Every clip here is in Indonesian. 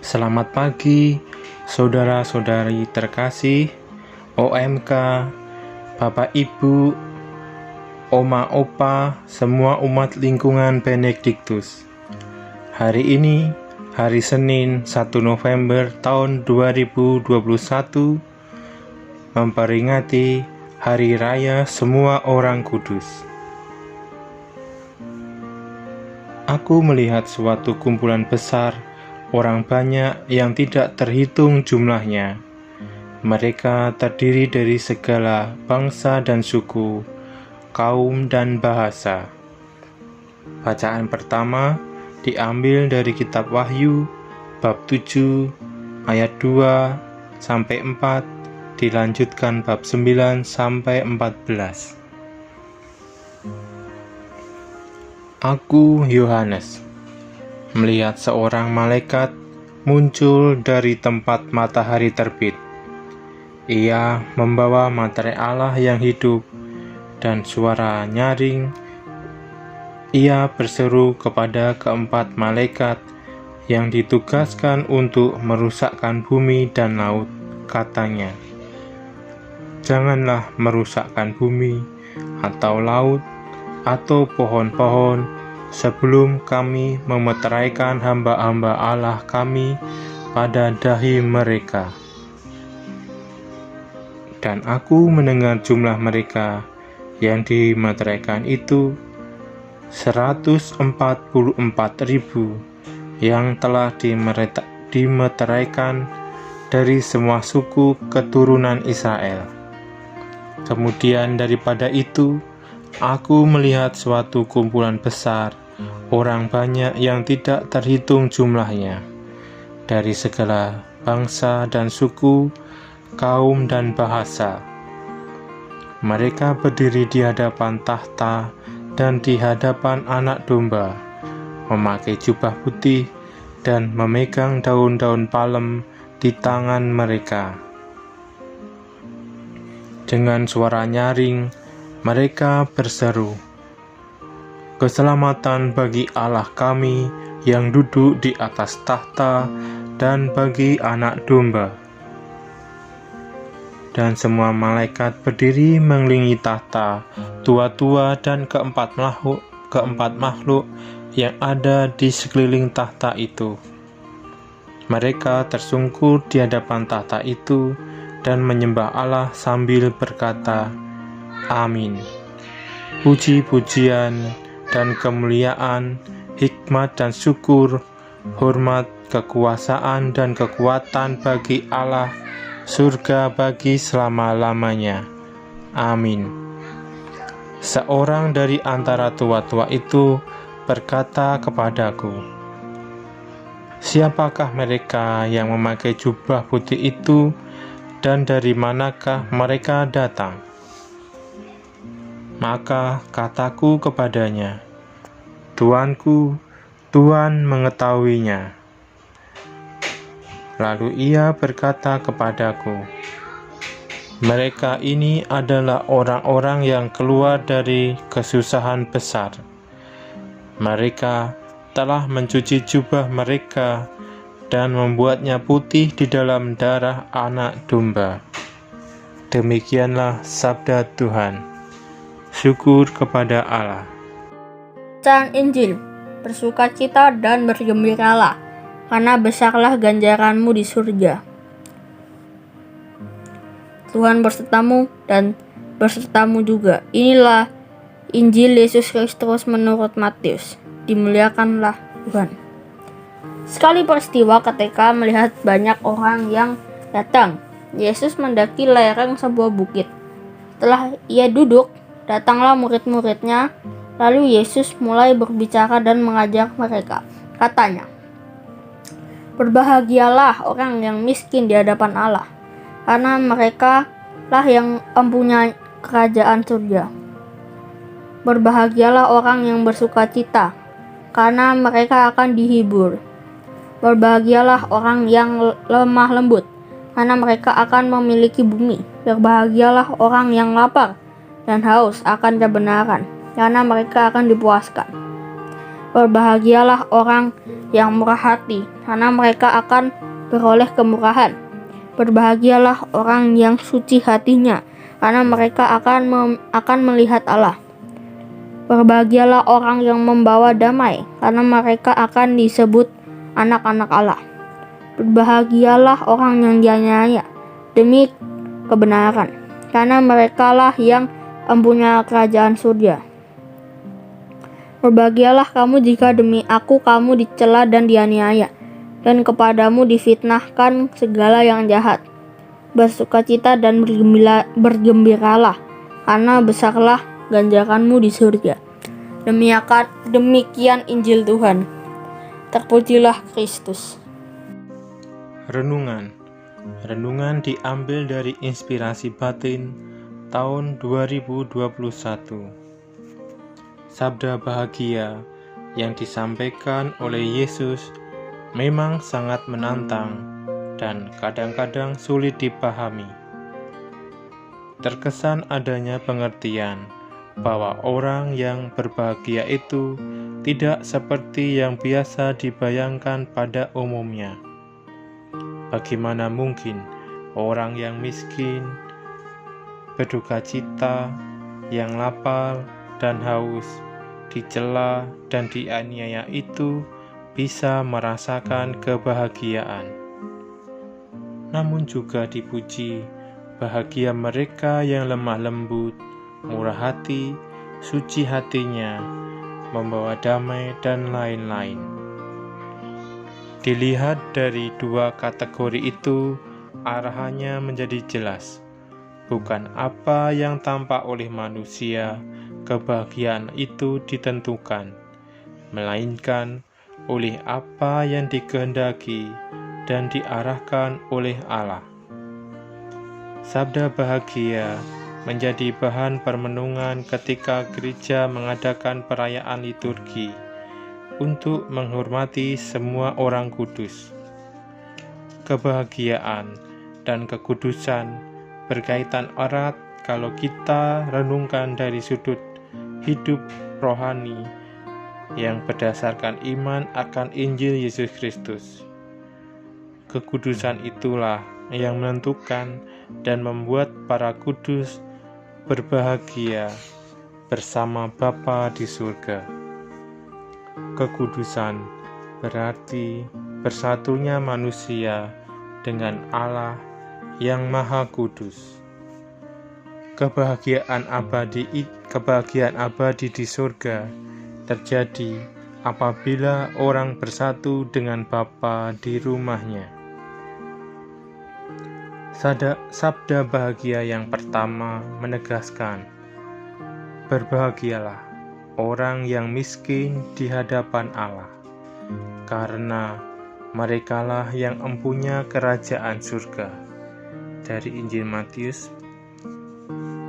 Selamat pagi, saudara-saudari terkasih, OMK, Bapak Ibu, Oma Opa, semua umat lingkungan Benediktus. Hari ini, hari Senin 1 November tahun 2021, memperingati Hari Raya Semua Orang Kudus. Aku melihat suatu kumpulan besar orang banyak yang tidak terhitung jumlahnya. Mereka terdiri dari segala bangsa dan suku, kaum dan bahasa. Bacaan pertama diambil dari kitab Wahyu bab 7 ayat 2 sampai 4, dilanjutkan bab 9 sampai 14. Aku, Yohanes, melihat seorang malaikat muncul dari tempat matahari terbit. Ia membawa materai Allah yang hidup, dan suara nyaring. Ia berseru kepada keempat malaikat yang ditugaskan untuk merusakkan bumi dan laut, katanya, "Janganlah merusakkan bumi, atau laut, atau pohon-pohon, sebelum kami memeteraikan hamba-hamba Allah kami pada dahi mereka." Dan aku mendengar jumlah mereka yang dimeteraikan itu 144.000 yang telah dimeteraikan dari semua suku keturunan Israel. Kemudian daripada itu, aku melihat suatu kumpulan besar orang banyak yang tidak terhitung jumlahnya, dari segala bangsa dan suku, kaum dan bahasa. Mereka berdiri di hadapan tahta dan di hadapan Anak Domba, memakai jubah putih dan memegang daun-daun palem di tangan mereka. Dengan suara nyaring, mereka berseru, "Keselamatan bagi Allah kami yang duduk di atas tahta dan bagi Anak Domba." Dan semua malaikat berdiri mengelilingi tahta, tua-tua dan keempat makhluk yang ada di sekeliling tahta itu. Mereka tersungkur di hadapan tahta itu dan menyembah Allah sambil berkata, "Amin. Puji-pujian dan kemuliaan, hikmat dan syukur, hormat, kekuasaan dan kekuatan bagi Allah, surga bagi selama-lamanya. Amin." Seorang dari antara tua-tua itu berkata kepadaku, "Siapakah mereka yang memakai jubah putih itu, dan dari manakah mereka datang?" Maka kataku kepadanya, "Tuanku, Tuhan mengetahuinya." Lalu ia berkata kepadaku, "Mereka ini adalah orang-orang yang keluar dari kesusahan besar. Mereka telah mencuci jubah mereka dan membuatnya putih di dalam darah Anak Domba." Demikianlah sabda Tuhan. Syukur kepada Allah. Bacaan Injil. Bersukacita dan bergembiralah, karena besarlah ganjaranmu di surga. Tuhan bersertamu dan bersertamu juga. Inilah Injil Yesus Kristus menurut Matius. Dimuliakanlah Tuhan. Sekali peristiwa ketika melihat banyak orang yang datang, Yesus mendaki lereng sebuah bukit. Setelah ia duduk, datanglah murid-muridnya. Lalu Yesus mulai berbicara dan mengajar mereka. Katanya, "Berbahagialah orang yang miskin di hadapan Allah, karena mereka lah yang mempunyai kerajaan surga. Berbahagialah orang yang bersukacita, karena mereka akan dihibur. Berbahagialah orang yang lemah lembut, karena mereka akan memiliki bumi. Berbahagialah orang yang lapar dan haus akan kebenaran, karena mereka akan dipuaskan. Berbahagialah orang yang murah hati, karena mereka akan beroleh kemurahan. Berbahagialah orang yang suci hatinya, karena mereka akan melihat Allah. Berbahagialah orang yang membawa damai, karena mereka akan disebut anak-anak Allah. Berbahagialah orang yang dianiaya demi kebenaran, karena merekalah yang mempunyai kerajaan surga. Berbahagialah kamu jika demi aku kamu dicela dan dianiaya, dan kepadamu difitnahkan segala yang jahat. Bersukacita dan bergembiralah, karena besarlah ganjaranmu di surga. Demikian Injil Tuhan. Terpujilah Kristus. Renungan diambil dari Inspirasi Batin tahun 2021. Sabda bahagia yang disampaikan oleh Yesus memang sangat menantang dan kadang-kadang sulit dipahami. Terkesan adanya pengertian bahwa orang yang berbahagia itu tidak seperti yang biasa dibayangkan pada umumnya. Bagaimana mungkin orang yang miskin, berduka cita, yang lapar dan haus, dicela dan dianiaya itu bisa merasakan kebahagiaan? Namun juga dipuji bahagia mereka yang lemah lembut, murah hati, suci hatinya, membawa damai, dan lain-lain. Dilihat dari dua kategori itu, arahannya menjadi jelas. Bukan apa yang tampak oleh manusia, kebahagiaan itu ditentukan, melainkan oleh apa yang dikehendaki dan diarahkan oleh Allah. Sabda bahagia menjadi bahan permenungan ketika gereja mengadakan perayaan liturgi untuk menghormati semua orang kudus. Kebahagiaan dan kekudusan berkaitan erat kalau kita renungkan dari sudut hidup rohani yang berdasarkan iman akan Injil Yesus Kristus. Kekudusan itulah yang menentukan dan membuat para kudus berbahagia bersama Bapa di surga. Kekudusan berarti bersatunya manusia dengan Allah yang Maha Kudus. Kebahagiaan abadi di surga terjadi apabila orang bersatu dengan Bapa di rumahnya. Sabda bahagia yang pertama menegaskan, berbahagialah orang yang miskin di hadapan Allah, karena merekalah yang mempunyai kerajaan surga. Dari Injil Matius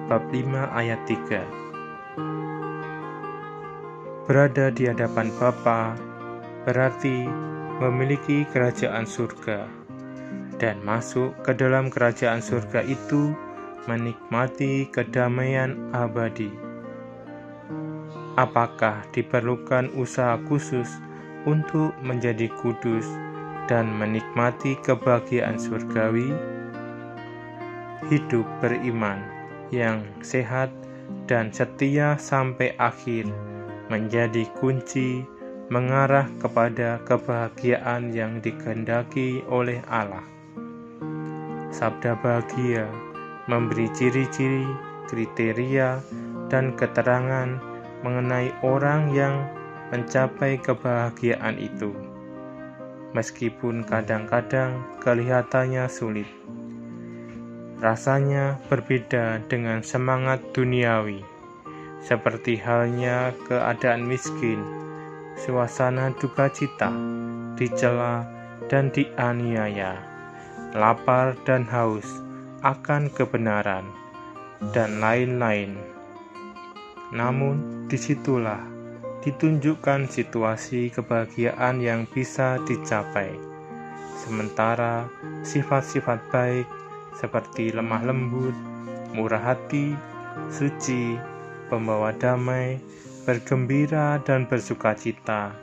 bab 5 ayat 3. Berada di hadapan Bapa berarti memiliki kerajaan surga, dan masuk ke dalam kerajaan surga itu menikmati kedamaian abadi. Apakah diperlukan usaha khusus untuk menjadi kudus dan menikmati kebahagiaan surgawi? Hidup beriman yang sehat dan setia sampai akhir menjadi kunci mengarah kepada kebahagiaan yang dikehendaki oleh Allah. Sabda bahagia memberi ciri-ciri, kriteria, dan keterangan mengenai orang yang mencapai kebahagiaan itu, meskipun kadang-kadang kelihatannya sulit. Rasanya berbeda dengan semangat duniawi, seperti halnya keadaan miskin, suasana duka cita, dicela dan dianiaya, lapar dan haus akan kebenaran, dan lain-lain. Namun disitulah ditunjukkan situasi kebahagiaan yang bisa dicapai, sementara sifat-sifat baik seperti lemah lembut, murah hati, suci, pembawa damai, bergembira dan bersukacita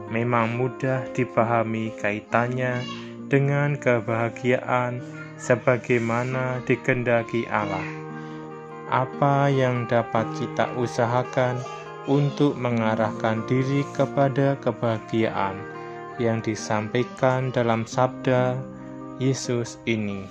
memang mudah dipahami kaitannya dengan kebahagiaan sebagaimana dikehendaki Allah. Apa yang dapat kita usahakan untuk mengarahkan diri kepada kebahagiaan yang disampaikan dalam sabda Yesus ini?